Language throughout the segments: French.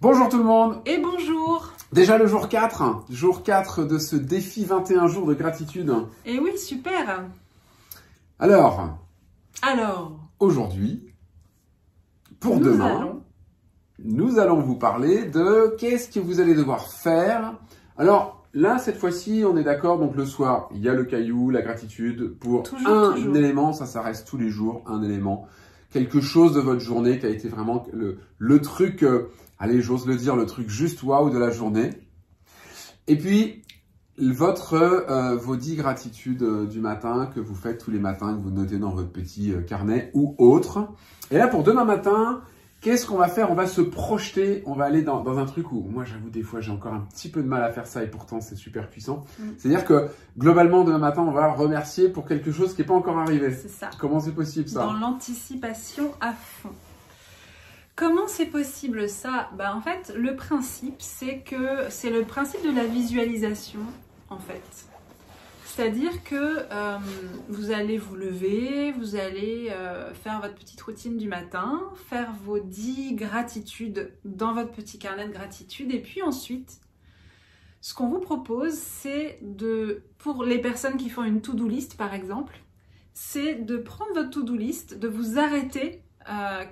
Bonjour tout le monde. Et bonjour. Déjà le jour 4 de ce défi 21 jours de gratitude. Et oui, super. Alors, aujourd'hui, pour demain, nous allons vous parler de qu'est-ce que vous allez devoir faire. Alors là, cette fois-ci, on est d'accord, donc le soir, il y a le caillou, la gratitude pour un élément, ça reste tous les jours, un élément, quelque chose de votre journée qui a été vraiment le truc, allez, j'ose le dire, le truc juste waouh de la journée. Et puis, vos 10 gratitudes du matin que vous faites tous les matins, que vous notez dans votre petit carnet ou autre. Et là, pour demain matin, qu'est-ce qu'on va faire? On va se projeter, on va aller dans un truc où, moi j'avoue, des fois j'ai encore un petit peu de mal à faire ça et pourtant c'est super puissant. C'est-à-dire que globalement, demain matin, on va remercier pour quelque chose qui n'est pas encore arrivé. C'est ça. Comment c'est possible ça? Dans l'anticipation à fond. Comment c'est possible ça? En fait, le principe, c'est le principe de la visualisation, en fait. C'est-à-dire que vous allez vous lever, vous allez faire votre petite routine du matin, faire vos 10 gratitudes dans votre petit carnet de gratitude. Et puis ensuite, ce qu'on vous propose, c'est pour les personnes qui font une to-do list par exemple, c'est de prendre votre to-do list, de vous arrêter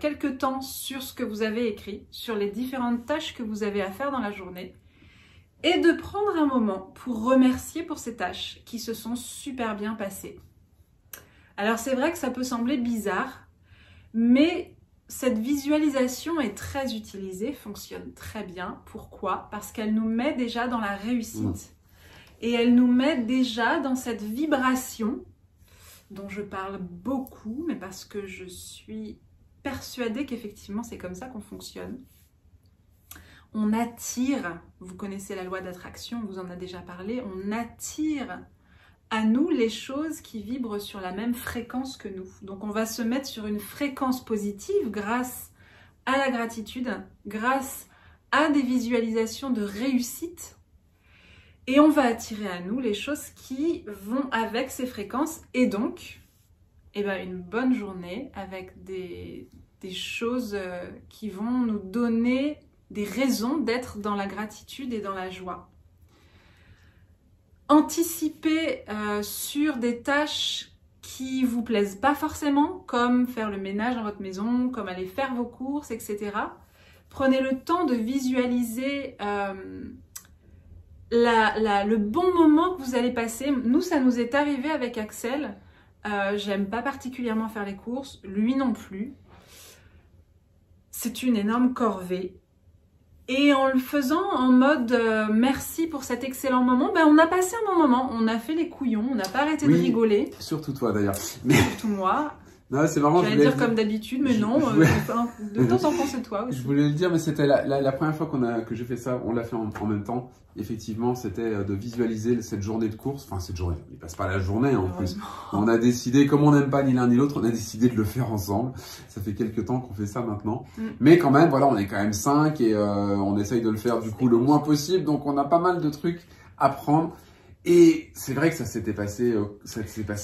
quelque temps sur ce que vous avez écrit, sur les différentes tâches que vous avez à faire dans la journée, et de prendre un moment pour remercier pour ces tâches qui se sont super bien passées. Alors c'est vrai que ça peut sembler bizarre, mais cette visualisation est très utilisée, fonctionne très bien. Pourquoi? Parce qu'elle nous met déjà dans la réussite. Et elle nous met déjà dans cette vibration dont je parle beaucoup, mais parce que je suis persuadée qu'effectivement c'est comme ça qu'on fonctionne. On attire, vous connaissez la loi d'attraction, on vous en a déjà parlé, on attire à nous les choses qui vibrent sur la même fréquence que nous. Donc on va se mettre sur une fréquence positive grâce à la gratitude, grâce à des visualisations de réussite. Et on va attirer à nous les choses qui vont avec ces fréquences. Et donc, une bonne journée avec des choses qui vont nous donner des raisons d'être dans la gratitude et dans la joie. Anticiper sur des tâches qui vous plaisent pas forcément, comme faire le ménage dans votre maison, comme aller faire vos courses, etc. Prenez le temps de visualiser le bon moment que vous allez passer. Nous, ça nous est arrivé avec Axel. J'aime pas particulièrement faire les courses, lui non plus. C'est une énorme corvée. Et en le faisant en mode merci pour cet excellent moment, on a passé un bon moment, on a fait les couillons, on n'a pas arrêté de rigoler. Surtout toi d'ailleurs. Surtout moi. Non, c'est marrant. J'allais dire comme d'habitude, mais non, de temps en temps c'est toi aussi. Je voulais le dire, mais c'était la première fois que j'ai fait ça, on l'a fait en même temps. Effectivement, c'était de visualiser cette journée de course. Enfin, cette journée, il passe pas la journée en plus. On a décidé, comme on n'aime pas ni l'un ni l'autre, on a décidé de le faire ensemble. Ça fait quelques temps qu'on fait ça maintenant. Mais quand même, voilà, on est quand même 5 et on essaye de le faire du coup le moins possible. Donc, on a pas mal de trucs à prendre. Et c'est vrai que ça s'est passé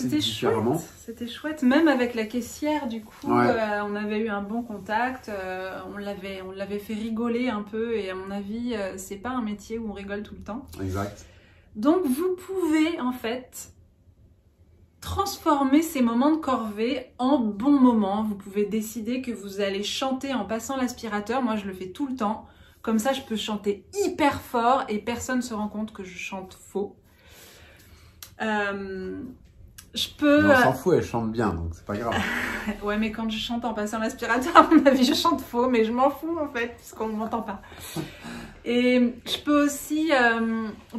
différemment. C'était chouette, même avec la caissière du coup, on avait eu un bon contact, on l'avait fait rigoler un peu et à mon avis, c'est pas un métier où on rigole tout le temps. Exact. Donc vous pouvez en fait transformer ces moments de corvée en bons moments. Vous pouvez décider que vous allez chanter en passant l'aspirateur. Moi, je le fais tout le temps. Comme ça, je peux chanter hyper fort et personne ne se rend compte que je chante faux. Je peux... Mais on s'en fout, elle chante bien, donc c'est pas grave. Ouais, mais quand je chante en passant l'aspirateur, à mon avis, je chante faux, mais je m'en fous en fait, puisqu'on ne m'entend pas. Et je peux aussi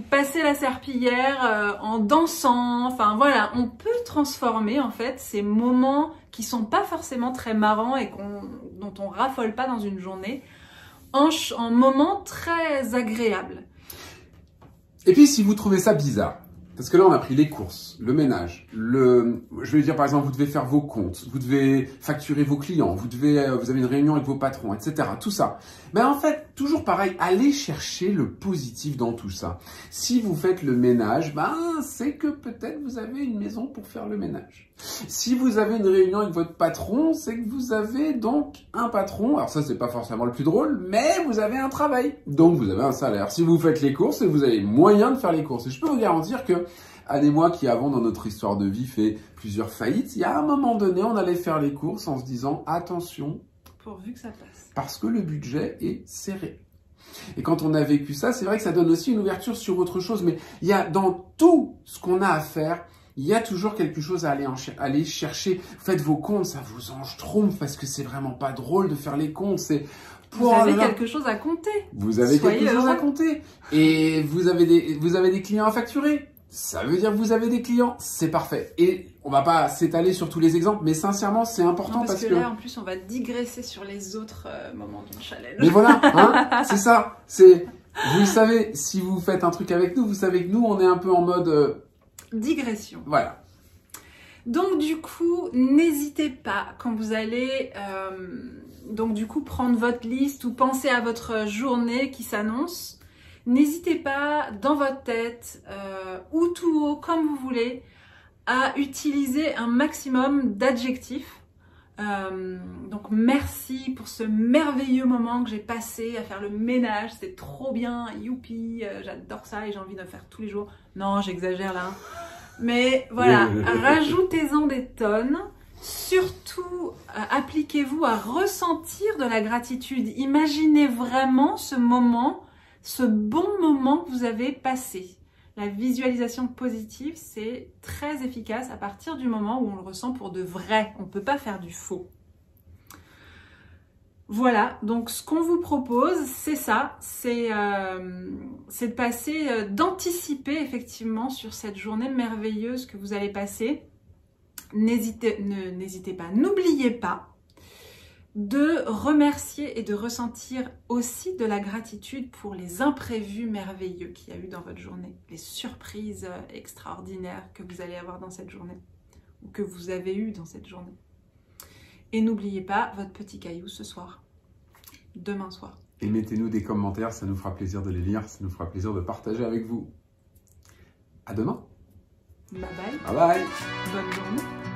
passer la serpillière en dansant. Enfin voilà, on peut transformer en fait ces moments qui sont pas forcément très marrants et dont on raffole pas dans une journée en moments très agréables. Et puis si vous trouvez ça bizarre, parce que là, on a pris les courses, le ménage, je vais dire par exemple, vous devez faire vos comptes, vous devez facturer vos clients, vous avez une réunion avec vos patrons, etc. Tout ça. En fait, toujours pareil, allez chercher le positif dans tout ça. Si vous faites le ménage, c'est que peut-être vous avez une maison pour faire le ménage. Si vous avez une réunion avec votre patron, c'est que vous avez donc un patron. Alors ça, c'est pas forcément le plus drôle, mais vous avez un travail. Donc vous avez un salaire. Si vous faites les courses, vous avez moyen de faire les courses. Et je peux vous garantir que Anne et moi, qui avons dans notre histoire de vie fait plusieurs faillites, il y a un moment donné, on allait faire les courses en se disant attention, pourvu que ça passe. Parce que le budget est serré. Et quand on a vécu ça, c'est vrai que ça donne aussi une ouverture sur autre chose. Mais il y a dans tout ce qu'on a à faire, il y a toujours quelque chose à aller chercher. Faites vos comptes, ça vous enchtroumpfe parce que c'est vraiment pas drôle de faire les comptes. Vous avez quelque chose à compter. Vous avez quelque chose à compter. Et vous avez des clients à facturer. Ça veut dire que vous avez des clients, c'est parfait. Et on va pas s'étaler sur tous les exemples, mais sincèrement, c'est important parce que là, en plus, on va digresser sur les autres moments du challenge. Mais voilà, c'est ça. Vous le savez, si vous faites un truc avec nous, vous savez que nous, on est un peu en mode digression. Voilà. Donc du coup, n'hésitez pas quand vous allez prendre votre liste ou penser à votre journée qui s'annonce. N'hésitez pas, dans votre tête, ou tout haut, comme vous voulez, à utiliser un maximum d'adjectifs. Donc, merci pour ce merveilleux moment que j'ai passé à faire le ménage. C'est trop bien, youpi, j'adore ça et j'ai envie de le faire tous les jours. Non, j'exagère là. Mais voilà, rajoutez-en des tonnes. Surtout, appliquez-vous à ressentir de la gratitude. Imaginez vraiment ce moment, ce bon moment que vous avez passé. La visualisation positive, c'est très efficace à partir du moment où on le ressent pour de vrai. On ne peut pas faire du faux. Voilà, donc ce qu'on vous propose, c'est ça, c'est de passer, d'anticiper effectivement sur cette journée merveilleuse que vous allez passer. N'hésitez pas, n'oubliez pas de remercier et de ressentir aussi de la gratitude pour les imprévus merveilleux qu'il y a eu dans votre journée, les surprises extraordinaires que vous allez avoir dans cette journée ou que vous avez eu dans cette journée. Et n'oubliez pas votre petit caillou ce soir, demain soir. Et mettez-nous des commentaires, ça nous fera plaisir de les lire, ça nous fera plaisir de partager avec vous. À demain. Bye bye. Bye bye. Bonne journée.